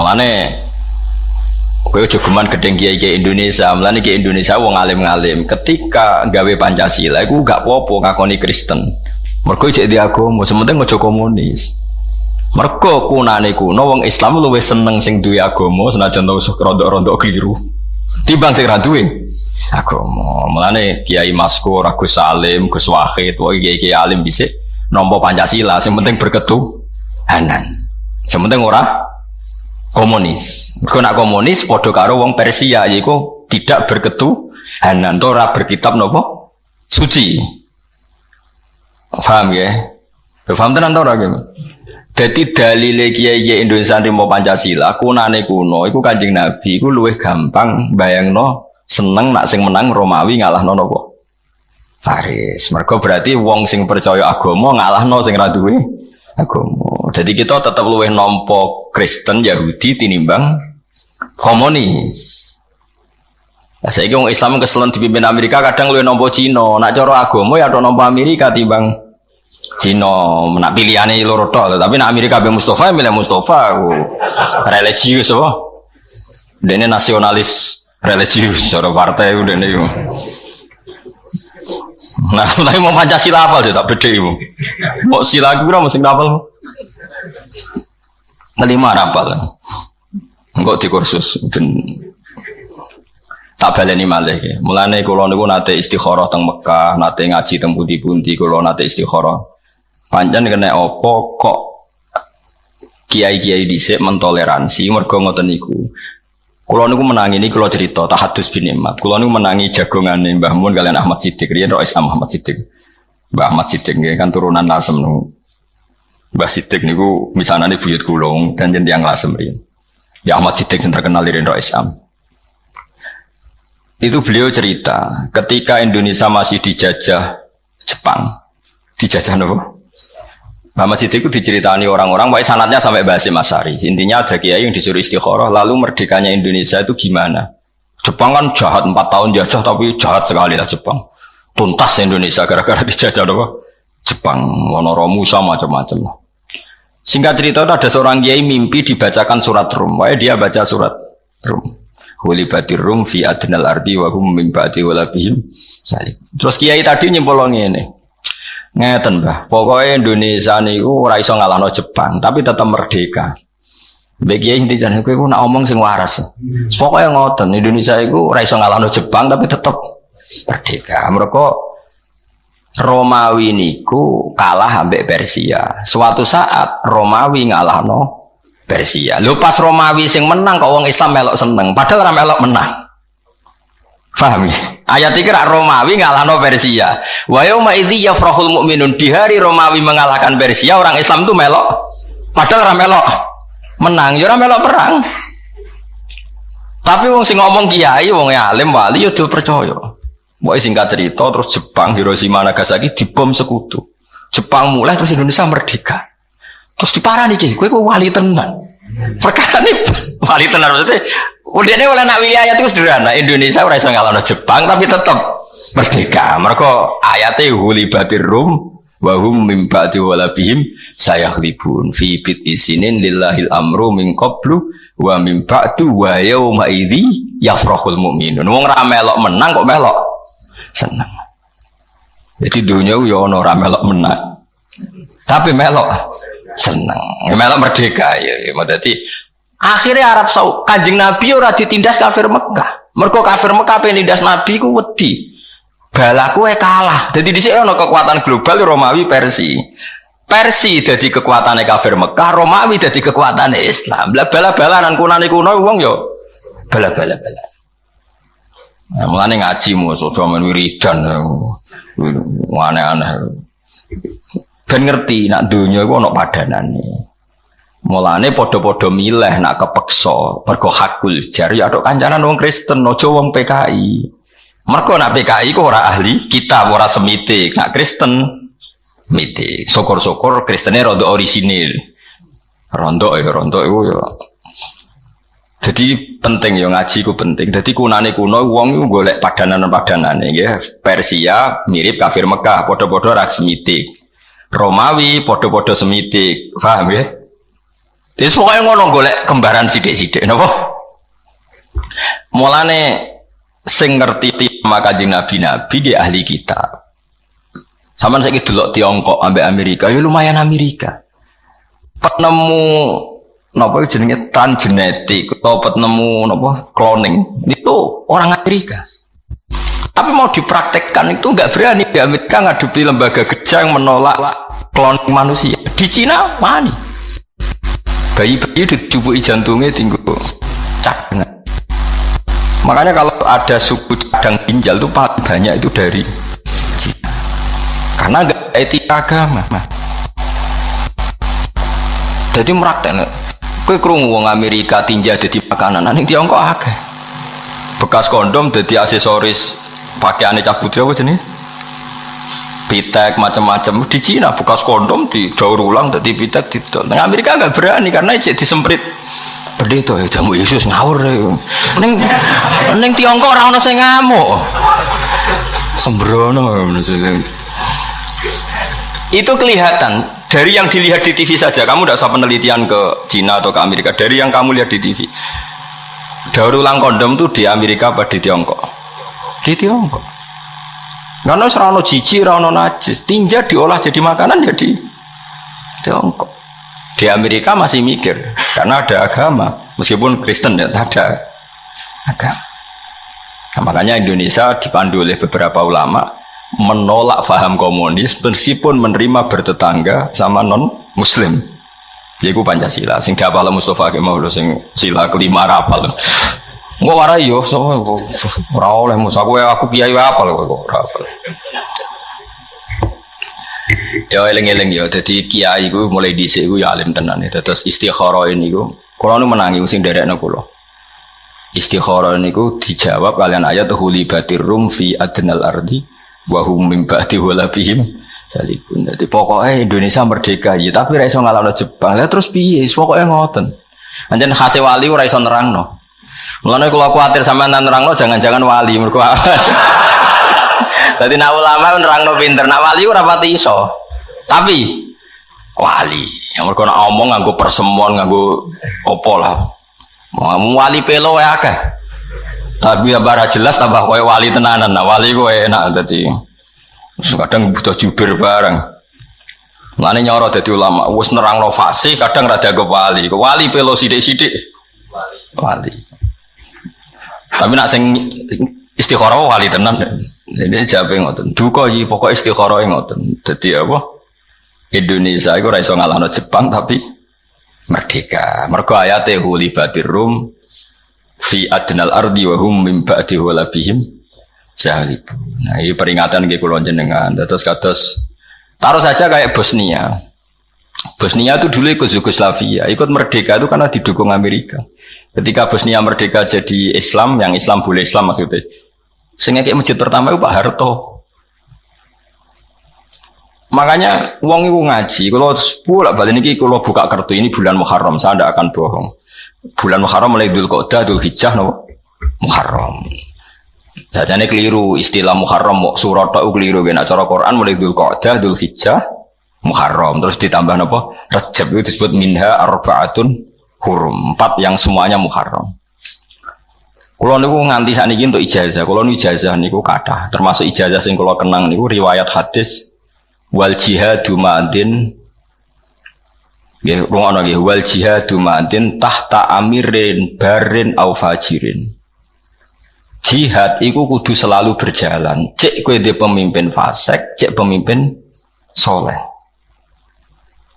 Mulane kowe aja geman gedeng kiai-kiai Indonesia. Mulane kiai Indonesia wong alim-alim ketika gawe Pancasila iku gak apa-apa ngakoni Kristen. Mergo jek di agama, sementing aja komunis. Mergo kunane kuno wong Islam luwih seneng sing duwe agama senajan tau rondok-rondok keliru. Timbang sing ra duwe agama. Mulane Kiai Maskur, Gus Salim, Gus Wahid, wae kiai-kiai alim dhisik nampa Pancasila, sing penting berketuhanan. Sing penting ora komunis. Mergo nak komunis padha karo wong Persia yaiku tidak berketuhanan, ora berkitab napa suci. Paham ya? Paham tenan ta ora iki? Dadi dalile kiai-kiai Indonesia nrimo Pancasila kunane kuno iku Kanjeng Nabi iku luwih gampang bayangno seneng nak sing menang Romawi ngalahno napa? Faris. Mergo berarti wong sing percaya agama ngalahno sing ra duwe agama. Jadi kita tetap luwih nampa Kristen Yahudi tinimbang komunis. Lah saiki wong Islam keselen dipimpin Amerika kadang luwih nampa Cina. Nak cara agama ya tok nampa Amerika timbang Cina. Nak pilihane loro tok, tapi nak Amerika be Mustafa milih Mustafa. Religius apa? Dene nasionalis religius cara partai dene iku. Nah, tapi mau Pancasila hafal dia tak beda ibu. Mau sila aku kira mesti hafal. Kelima hafal. Enggak di kursus dan tak baleni malih. Mulane kula niku nate istikharah teng Mekah, nate ngaji teng pundi-pundi kula nate istikharah. Pancen kena apa kok kiai-kiai dhisik mentoleransi mergo ngoten niku. Kulo niku menangi ini kulo cerita tahadus bin Imad. Kulo niku menangi jagongane Mbah Mun kalian Ahmad Siddiq. Riyen Rais Ahmad Siddiq. Mbah Ahmad Siddiq kan turunan Lasem niku. Mbah Siddiq niku misanane buyut kula dan jeneng Lasem riyen. Ya Ahmad Siddiq sing terkenal riyen Rais Am. Itu beliau cerita ketika Indonesia masih dijajah Jepang. Dijajah napa? Muhammad Siddiq itu diceritani orang-orang, baik sanatnya sampai Basim Asy'ari. Intinya ada kiai yang disuruh istikharah, lalu merdekanya Indonesia itu gimana? Jepang kan jahat 4 tahun jajah, tapi jahat sekali lah Jepang. Tuntas Indonesia gara-gara dijajah apa? Jepang, Wonorom Musa macam-macam. Singkat cerita itu ada seorang kiai mimpi dibacakan surat Rum. Wah dia baca surat Rum. Hulibatir Rum fi adnal ardi wa hum min ba'di walabihim salib. Terus kiai tadi nyimpul ngene. Ngeten Mbah, pokoknya Indonesia niku ora iso ngalahno Jepang, tapi tetap merdeka. Mbek kiai inti jane kowe nak omong sing waras. Pokoknya ngoten, Indonesia iku ora iso ngalahno Jepang tapi tetap merdeka. Mereka Romawi niku kalah ambek Persia. Suatu saat Romawi ngalahno Persia. Lho pas Romawi sing menang kok wong Islam melok seneng, padahal ora melok menang. Paham ya? Ayat ini Romawi ngalahno Persia. Wa yauma idzi yafrahul mu'minun, di hari Romawi mengalahkan Persia, orang Islam itu melok. Padahal ora melok menang, ya ora melok perang. Tapi wong sing ngomong kiai, wong alim wali ya do percaya. Pokoke singkat cerita terus Jepang Hiroshima Nagasaki dibom sekutu. Jepang mulai terus Indonesia merdeka. Terus diparani iki, kowe wali tenan. Perkara ini wali tenan maksudnya udene oleh nak wilayah itu sederhana. Indonesia ora iso ngalahno Jepang tapi tetap merdeka. Mergo ayate hulibatir rum wa hum min ba'di walabihim sayaghlibun fi bit isinin lillahil amru min qablu wa min ba'du wa yauma idzi yafrahul mu'minun. Wong ra melok menang kok melok seneng. Jadi dunia yo ono ra melok menang. Tapi melok seneng. Melok merdeka ya. Dadi akhirnya Arab Saudi, Kanjeng Nabi ora ditindas kafir Mekah. Mergo kafir Mekah penindas Nabi ku wedi. Balaku kalah. Jadi dhisik ana kekuatan global Romawi Persia. Persia dadi kekuatane kafir Mekah, Romawi dadi kekuatane Islam. Lah bala-balanan kunane kuno wong yo bala-bala. Nah, mulane ngaji musuh men wiridan. Aneh-aneh. Ben ngerti nak donya iku ana padanane. Mulane padha-padha milih nak kepeksa mergo hakul jar ya tok kancanan wong Kristen aja wong PKI. Mergo nak PKI ku ora ahli kitab, ora semitik. Nak Kristen mitik. Syukur-syukur Kristene rondo orisinil. Rondo iku ya. Jadi penting ya ngaji ku penting. Jadi kunane kuno wong iku golek padanan-padanane nggih. Persia mirip kafir Mekah, padha-padha ra semitik. Romawi padha-padha semitik. Paham ya? Terus pokoknya ngono golek kembaran sidik-sidik, napa? Mulane sing ngerti sama Kanjeng Nabi di ahli kitab. Saman saiki delok Tiongkok ambek Amerika, ya lumayan Amerika. Penemu napa jenenge transgenetik atau penemu napa cloning itu orang Amerika. Tapi mau dipraktekkan itu enggak berani di Amerika ngadepi lembaga kerja yang menolak cloning manusia. Di Cina wani. Bayi-bayi dicubuki jantungnya tinggal cadangan. Makanya kalau ada suku cadang ginjal itu paling banyak itu dari Cina. Karena enggak etika agama. Jadi meraktek. Kowe krungu wong Amerika tinja dadi makanan, ning Tiongkok akeh. Bekas kondom dadi aksesoris pakaiane cah putri apa jenenge? Pitek macam-macam di Cina bekas kondom didaur ulang dadi pitek didol. Nang Amerika enggak berani karena cek disemprit. Pendeta ya jamu Yesus ngawur. Ning Tiongkok ora ono sing ngamuk. Sembrono. Itu kelihatan dari yang dilihat di TV saja. Kamu tidak usah penelitian ke Cina atau ke Amerika. Dari yang kamu lihat di TV, daur ulang kondom tuh di Amerika apa di Tiongkok? Di Tiongkok. Karena serano jijik, serano najis, tinja diolah jadi makanan jadi Tiongkok. Di Amerika masih mikir karena ada agama, meskipun Kristen ya ada agama. Nah, makanya Indonesia dipandu oleh beberapa ulama menolak faham komunis meskipun menerima bertetangga sama non Muslim. Yaitu Pancasila. Sing dihafal Mustafa Kemal sing sila kelima rapal. Nggak warai yo, so ora oleh musa aku kiai apal kok ora apal. Yo eling-eling yo, dadi kiai iku mulai dhisik iku ya alim tenan. Terus istikharah niku, kula nu menangi sing nderekno kula. Istikharah niku dijawab kalian ayat hulibatir rum fi adnal ardi wa hum min ba'di walabihim salibun. Dadi pokoke Indonesia merdeka ya, tapi ra iso ngalahno Jepang. Lah terus piye? Pokoke ngoten. Anjen khase wali ora iso nerangno. Mulane kula kuwatir sampean nerangno jangan-jangan wali mergo. Dadi nek ulama nerangno pinter, nek wali ora pati iso. Tapi wali, yang mergo nek omong nganggo persemon, nganggo apa lah. Wali pelo wae akeh. Tapi bara jelas tambah koyo wali tenanan. Nah, wali kowe enak dadi. Kadang butuh jubir bareng. Mulane nyoro dadi ulama, wis nerangno fasih, kadang rada go wali. Wali pelo sithik-sithik. Wali. Tapi nak sing istikharah wali tenan. Jadi jabe ngoten. Duka iki pokoke istikharah ngoten. Dadi apa? Indonesia iku ora iso ngalahno Jepang tapi merdeka. Mergo ayate hulibatir rum fi adnal ardi wa hum min ba'di walabihim salib. Nah, ini peringatan nggih kula jenengan. Terus kados taruh saja kayak Bosnia. Bosnia itu dulu ikut Yugoslavia, ikut merdeka itu karena didukung Amerika. Ketika Bosnia merdeka jadi Islam, yang Islam boleh Islam maksudnya. Sehingga kayak masjid pertama itu Pak Harto. Makanya uang itu ngaji. Kalau bolak balik ini kalau buka kartu ini bulan Muharram, saya tidak akan bohong. Bulan Muharram mulai Dzulqa'dah, Dzulhijjah, no? Muharram. Sajane keliru istilah Muharram surat itu keliru. Nah, cara Quran mulai Dzulqa'dah, Dzulhijjah, Muharram. Terus ditambah apa? Rajab itu disebut minha arba'atun hurum. 4 yang semuanya Muharram. Kalau niku nganti sakniki untuk ijazah. Kalau niku ijazah niku kathah. Termasuk ijazah sing kula kenang niku riwayat hadis wal jihadu ma'adin. Nggih, rungono nggih wal jihadu ma'adin tahta amirin barin au fajirin. Jihad iku kudu selalu berjalan. Cek kowe dhe pemimpin fasik, cek pemimpin soleh.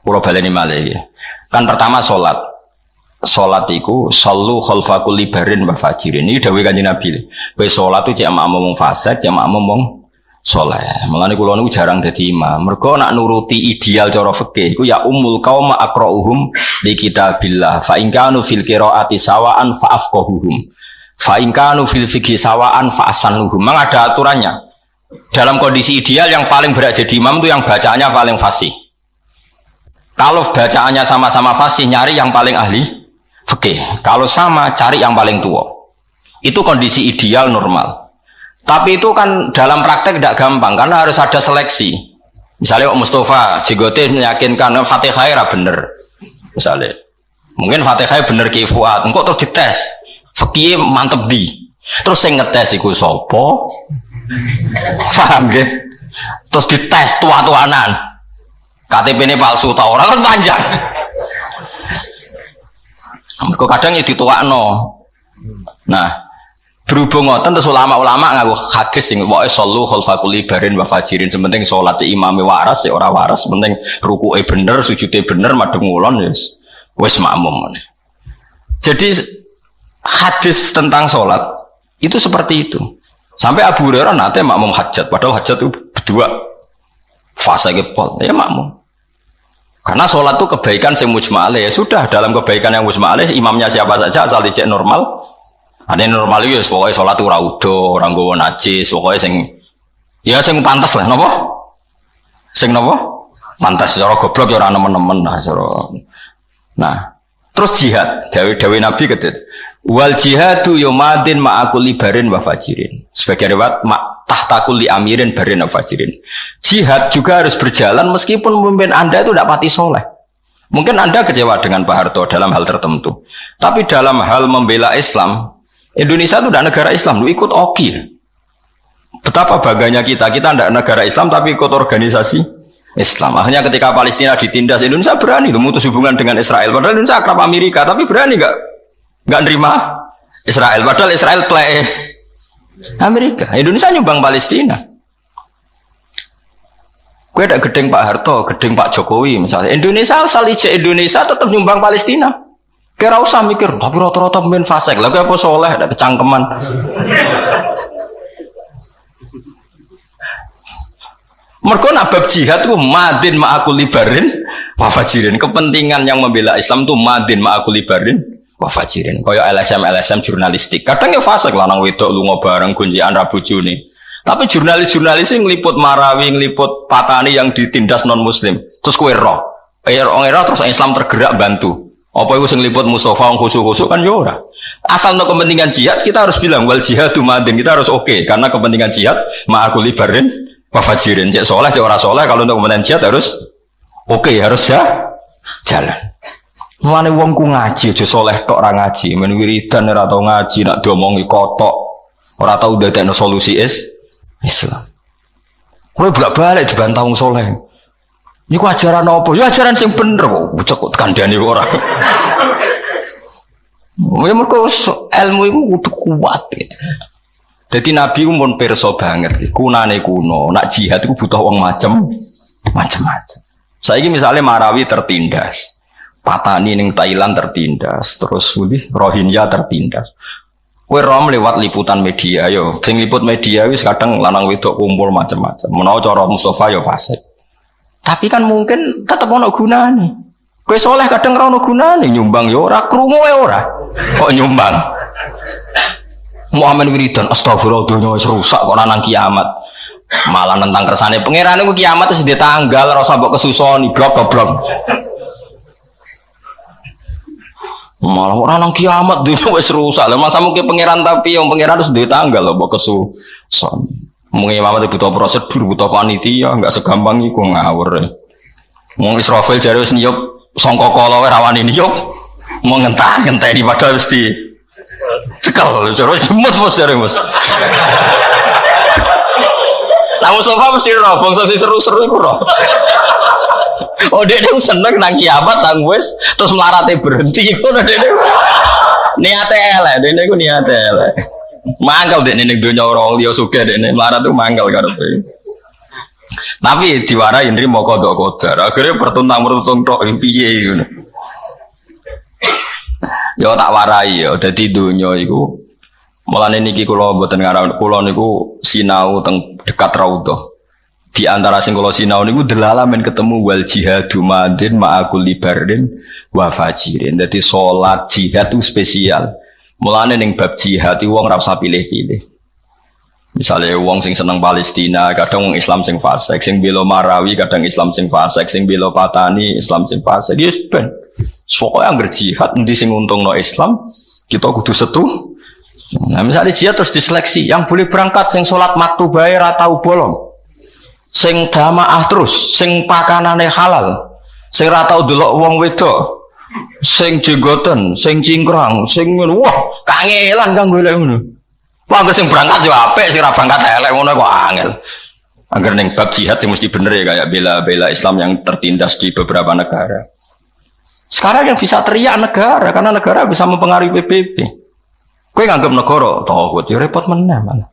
Kula baleni malih. Kan pertama salat. Salat iku sallu khalfa kulli barin wa fajirin. Iki dawuh Kanjeng Nabi. Kowe salat itu cek makmum wong fasik, cek makmum wong saleh. Mulane kula niku jarang dadi imam. Mergo nak nuruti ideal cara fikih iku ya ummul qauma aqra'uhum li kitabillah. Fa in kanu fil qiraati sawaan fa afqahuhum. Fa in kanu fil fiqhi sawaan fa asanuhum. Memang ada aturannya. Dalam kondisi ideal yang paling berat jadi imam itu yang bacaannya paling fasih. Kalau bacaannya sama-sama fasih, nyari yang paling ahli fikih. Kalau sama, cari yang paling tua. Itu kondisi ideal normal. Tapi itu kan dalam praktek tidak gampang karena harus ada seleksi. Misalnya Mustafa Jigote meyakinkan Fatihah era bener. Misalnya Mungkin Fatihah bener Ki Fuad, engko terus dites. Fikih mantep di. Terus sing ngetes iku sapa? Paham nggih? Terus dites tua-tuanan. KTP-ne palsu ta ora kan panjang. Mergo kadang ya dituakno. Nah, berhubung ngoten terus ulama-ulama nganggo hadis sing pokoke sallu khalfa kulli barin wa fajirin, sementing salat imame waras ya ora waras, penting rukuke bener, sujude bener, madhep ngulon wis makmum. Jadi hadis tentang salat itu seperti itu. Sampai Abu Hurairah nate makmum hajat, padahal hajat itu berdua fase kepol, ya makmum. Karena sholat itu kebaikan yang mujma'alih, ya sudah dalam kebaikan yang mujma'alih imamnya siapa saja asal dicek normal. Ada yang normal itu pokoknya sholat itu raudo, orang gowo najis, pokoknya sing pantas lah, nopo? Sing nopo? Pantas, cara goblok ya orang nemen-nemen lah, Nah, terus jihad, dawe Nabi kata, wal jihadu yomadin ma'akuli barin wa fajirin. Sebagai riwayat tahtakuli amirin barin wa fajirin. Jihad juga harus berjalan meskipun pemimpin Anda itu tidak pati soleh. Mungkin Anda kecewa dengan Pak Harto dalam hal tertentu, tapi dalam hal membela Islam, Indonesia itu tidak negara Islam, lu ikut OKI. Betapa bangganya kita tidak negara Islam tapi ikut organisasi Islam. Akhirnya ketika Palestina ditindas, Indonesia berani memutus hubungan dengan Israel. Padahal Indonesia akrab Amerika, tapi berani nggak nerima Israel. Padahal Israel play Amerika. Indonesia nyumbang Palestina. Gue ada gedeng Pak Harto, gedeng Pak Jokowi misalnya. Indonesia asal ijek Indonesia tetap nyumbang Palestina. Kira usah mikir, tapi rata-rata pemain fasik. Lalu apa soleh, ada kecangkeman. Mergo nabab jihad itu madin ma'akul libarin wafajirin. Kepentingan yang membela Islam itu madin ma'akul libarin wafajirin. Kaya LSM jurnalistik. Kadang ya fasik lanang wedok lunga bareng gunjian rabu juni. Tapi jurnalis yang ngeliput Marawi, ngeliput Patani yang ditindas non muslim. Terus kue roh terus Islam tergerak bantu. Apa itu sing liput Mustafa khusus-khusus kan ya ora. Asal untuk kepentingan jihad kita harus bilang wal jihadu madin, kita harus oke karena kepentingan jihad ma'akul libarin wafajirin. Cek soleh, cek ora soleh, kalau untuk kepentingan jihad harus oke, harus jalan. Mulane wong ku ngaji aja soleh tok ora ngaji, men wiridan ora tau ngaji, nak diomongi kotok, ora tau dadekno solusi Islam. Kowe bolak-balik dibantah wong soleh. Niku ajaran apa? Ya ajaran sing bener kok. Cekut kandhane ora. Ya mergo ilmu iku kudu kuat. Dadi Nabi ku mun pirsa banget. Kunane kuno, nak jihad iku butuh wong macam-macam. Saiki misale Marawi tertindas. Patani ning Thailand tertindas, terus Rohingya tertindas. Kowe rom lewat liputan media yo. Sing liput media wis kadang lanang wedok kumpul macam-macam. Menawa cara Mustafa yo fasik. Tapi kan mungkin tetap ono gunane. Kowe soleh kadang ora ono gunane, nyumbang ya ora, krungu ya ora. Kok nyumbang? Muhammad wiridan astagfirullah dunya wis rusak kok nang kiamat. Malah nentang kersane pangeran iku kiamat wis ditanggal ora usah mbok kesusoni blok-blok. Malah ora nang kiamat dunya wis rusak. Lah masamu ke pangeran tapi yang pangeran wis ditanggal lho mbok kesusoni. Mungkin Muhammad butuh prosedur, butuh panitia, nggak segampang itu ngawur. Mau Israfil jari wis niyup sangka kala rawani niyup, mau ngentah-ngentah di padahal mesti cekal, terus jemut bos jari bos. Nah Mustafa mesti roh, bangsa seru-seru itu roh. Oh dia seneng nang kiamat nang wis terus melarate berhenti ngono dia. Niate elek, dia ku niate elek. Manggal dek ning donya orang liya sugih dekne melarat tuh manggal karepe. Tapi diwarai nrimo kodok kodar. Akhirnya pertuntang-pertuntung tok piye ngono. Ya tak warai ya dadi donya iku. Mulane niki kula mboten ngarep kula niku sinau teng dekat Raudhah. Di antara sing kula sinau niku delala men ketemu wal jihadu madin ma'akul libarin wa fajirin. Dadi salat jihad itu spesial. Mulane ning bab jihad wong ora usah pilih-pilih. Misale wong sing seneng Palestina, kadang wong Islam sing fasik, sing bela Marawi kadang Islam sing fasik, sing bela Patani Islam sing fasik. Ya ben. Pokoke anggere jihad endi sing untungno Islam, kita kudu setu. Nah, misalnya jihad terus diseleksi, yang boleh berangkat sing salat maktubahe ra tau bolong. Sing jamaah terus, sing pakanane halal, sing ra tau delok wong wedok. Sing jenggoten, sing cingkrang, sing ngono. Wah, kangelan kang golek ngono. Wah, sing berangkat yo apik, sing ora berangkat elek ngono kok angel. Angger ning bab jihad sing mesti bener ya kayak bela-bela Islam yang tertindas di beberapa negara. Sekarang yang bisa teriak negara karena negara bisa mempengaruhi PBB. Kowe nganggep negara tauhid yo repot meneh malah.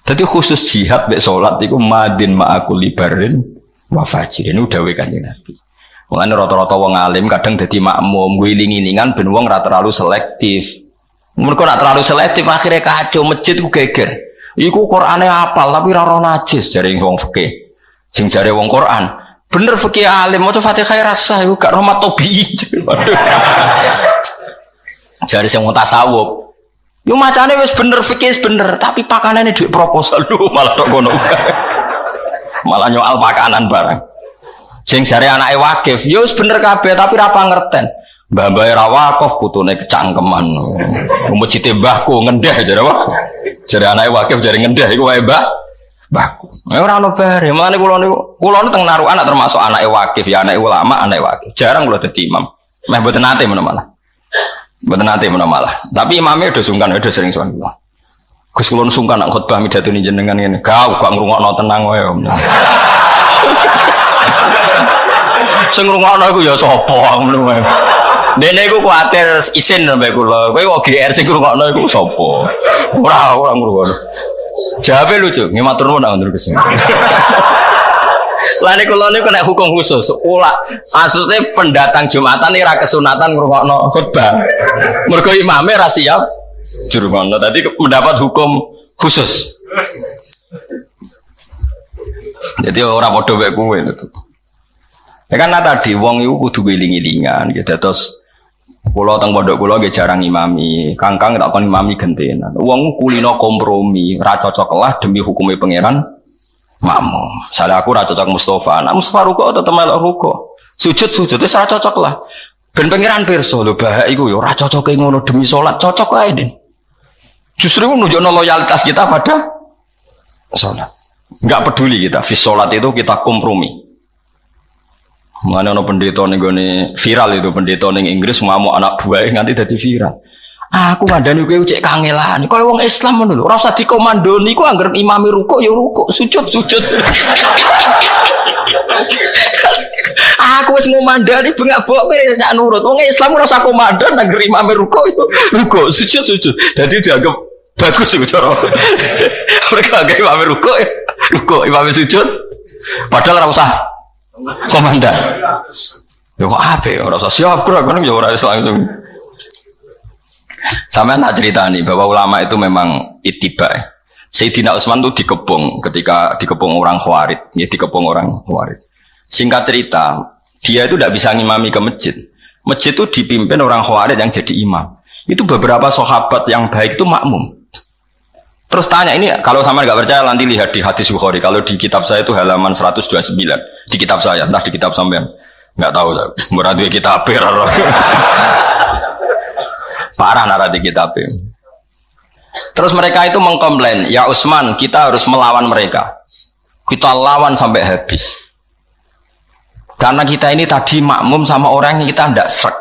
Jadi khusus jihad mek salat iku madin ma'akul libarin wa fajirin udah Kanjeng Nabi. Mulane rata-rata wong alim kadang dadi makmum guling-gilingan ben wong ora terlalu selektif. Mergo nek terlalu selektif akhirnya kacau masjid ku geger. Iku Qur'ane apal tapi ora ora najis jare wong fikih. Sing jare wong Qur'an, bener fikih alim maca Fatihah rasa iku gak rahmat tobi. Waduh. Jare sing wong tasawuf. Yo macane wis bener fikih bener tapi pakanane dhuwit proposal lho malah tok ngono. Malah nyoal pakanan barang. Sing jare anake wakif, ya wis bener kabeh tapi ra pangerten. Mbah-mbah ra wakif putune kecangkeman. Masjid mbahku ngendeh jare apa? Jare anake wakif jare ngendeh iku wae mbahku. Ora ono bare. Mulane kula niku teng narukan termasuk anake wakif ya anake ulama, anake wakif. Jarang kula dadi imam. Meh mboten nate menawa malah. Mboten nate menawa malah. Tapi imame udah sungkan, udah sering sowan kula. Gus kula sungkan nak khotbah midhatuni jenengan ngene. Gak ngrungokno tenang wae. Sing ngrungokno iku ya sapa ngono wae. Dene iku kuwatir isin sampe kula. Kowe kok GR sing ngrungokno iku sapa? Ora ngrungokno. Jawabe lucu, nggih matur nuwun nang Gus. Lah niku kula niku nek hukum khusus. Maksudnya pendatang Jumatan iki ra kesunatan ngrungokno khotbah. Mergo imame ra siap dirungokno. Tadi mendapat hukum khusus. Jadi orang bodoh kayak gue itu. Ya karena tadi wong itu kudu giling-gilingan gitu. Terus pulau teng pondok pulau gak jarang imami. Kangkang tak kon imami gentenan. Wong kulino kompromi, ra cocok lah demi hukumnya pangeran makmum. Salah aku ra cocok Mustafa. Nah Mustafa ruko atau temelok ruko. Sujud itu ra cocok lah. Ben pangeran pirsa lho bahak iku yo ra cocoke ngono demi salat cocok ae Den. Justru nunjukno loyalitas kita pada salat. Enggak peduli kita, fis sholat itu kita kompromi. Mana ono pendeta nih gone viral itu pendeta ning Inggris mau anak buah nganti jadi viral. Aku ngandani kowe cek kangelan, kowe wong Islam ngono lho, ora usah dikomandoni, ku anggere imame rukuk ya rukuk, sujud. Aku wis ngomandani bengak-bengok kowe nek nurut. Wong Islam ora usah komandan anggere imame rukuk itu rukuk, sujud. Dadi dianggap bagus iku cara. Mereka agak imam rukuk, imam sujud. Padahal ora usah komandan. Ya kok ape ora usah siap kok kan ya ora langsung. Sampeyan tak ceritani bahwa ulama itu memang ittiba. Sayyidina Utsman itu dikepung ketika dikepung orang Khawarij, ya dikepung orang Khawarij. Singkat cerita, dia itu tidak bisa ngimami ke masjid. Masjid itu dipimpin orang Khawarij yang jadi imam. Itu beberapa sahabat yang baik itu makmum. Terus tanya ini, kalau sama nggak percaya nanti lihat di hadis Bukhari. Kalau di kitab saya itu halaman 129 di kitab saya, entah di kitab sampean nggak tahu. Berarti kitab parah nara di kitab. Terus mereka itu mengkomplain, ya Utsman, kita harus melawan mereka. Kita lawan sampai habis. Karena kita ini tadi makmum sama orang yang kita tidak srek.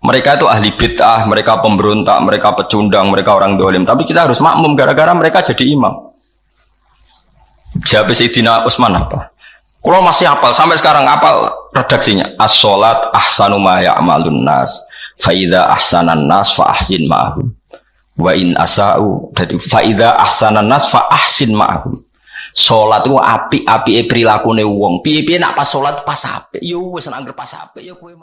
Mereka itu ahli bid'ah, mereka pemberontak, mereka pecundang, mereka orang dolim. Tapi kita harus makmum gara-gara mereka jadi imam. Jawab Sayyidina Utsman apa? Kalau masih hafal, sampai sekarang hafal redaksinya. As-sholat ahsanu ma ya'malun nas. Fa'idha ahsanan nas fa'ahsin ma'ahum. Wa in asa'u. Jadi fa'idha ahsanan nas fa'ahsin ma'ahum. Sholat itu api-api perilakune wong. Piye-piye nak pas sholat pas api. Yo wis nang pas api yo kowe